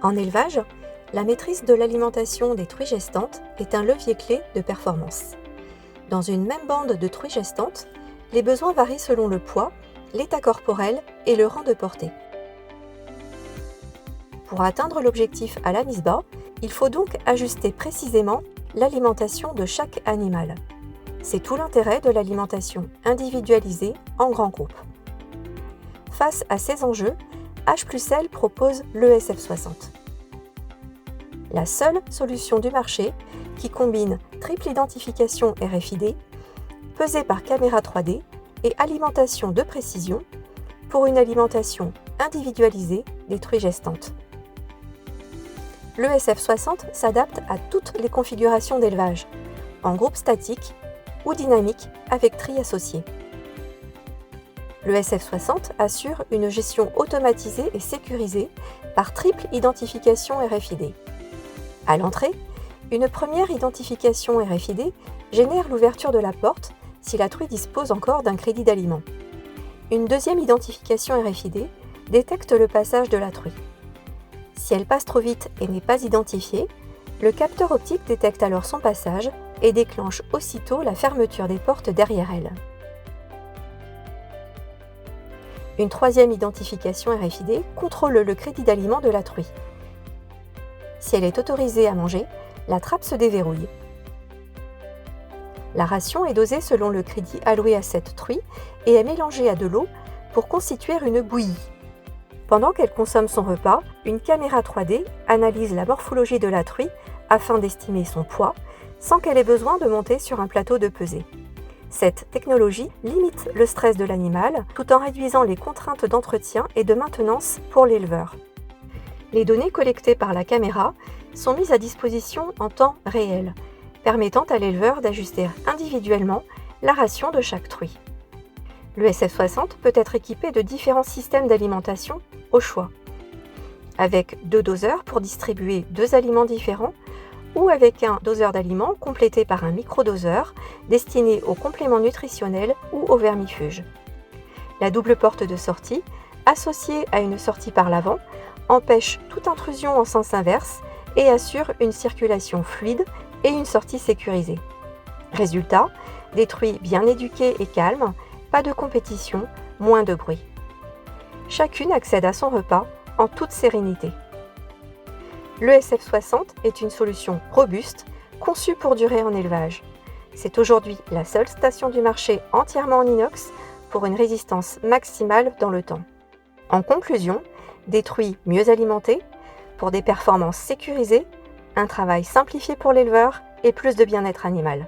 En élevage, la maîtrise de l'alimentation des truies gestantes est un levier clé de performance. Dans une même bande de truies gestantes, les besoins varient selon le poids, l'état corporel et le rang de portée. Pour atteindre l'objectif à la mise bas, il faut donc ajuster précisément l'alimentation de chaque animal. C'est tout l'intérêt de l'alimentation individualisée en grands groupes. Face à ces enjeux, H+L propose l'ESF60. La seule solution du marché qui combine triple identification RFID, pesée par caméra 3D et alimentation de précision pour une alimentation individualisée des truies gestantes. L'ESF60 s'adapte à toutes les configurations d'élevage, en groupe statique ou dynamique avec tri associé. L'ESF60 assure une gestion automatisée et sécurisée par triple identification RFID. À l'entrée, une première identification RFID génère l'ouverture de la porte si la truie dispose encore d'un crédit d'aliment. Une deuxième identification RFID détecte le passage de la truie. Si elle passe trop vite et n'est pas identifiée, le capteur optique détecte alors son passage et déclenche aussitôt la fermeture des portes derrière elle. Une troisième identification RFID contrôle le crédit d'aliment de la truie. Si elle est autorisée à manger, la trappe se déverrouille. La ration est dosée selon le crédit alloué à cette truie et est mélangée à de l'eau pour constituer une bouillie. Pendant qu'elle consomme son repas, une caméra 3D analyse la morphologie de la truie afin d'estimer son poids, sans qu'elle ait besoin de monter sur un plateau de pesée. Cette technologie limite le stress de l'animal tout en réduisant les contraintes d'entretien et de maintenance pour l'éleveur. Les données collectées par la caméra sont mises à disposition en temps réel, permettant à l'éleveur d'ajuster individuellement la ration de chaque truie. Le SF60 peut être équipé de différents systèmes d'alimentation au choix, avec 2 doseurs pour distribuer 2 aliments différents ou avec un doseur d'aliments complété par un microdoseur destiné aux compléments nutritionnels ou aux vermifuges. La double porte de sortie, associée à une sortie par l'avant, empêche toute intrusion en sens inverse et assure une circulation fluide et une sortie sécurisée. Résultat, des truies bien éduquées et calmes, pas de compétition, moins de bruit. Chacune accède à son repas en toute sérénité. Le SF60 est une solution robuste, conçue pour durer en élevage. C'est aujourd'hui la seule station du marché entièrement en inox pour une résistance maximale dans le temps. En conclusion, des truies mieux alimentées, pour des performances sécurisées, un travail simplifié pour l'éleveur et plus de bien-être animal.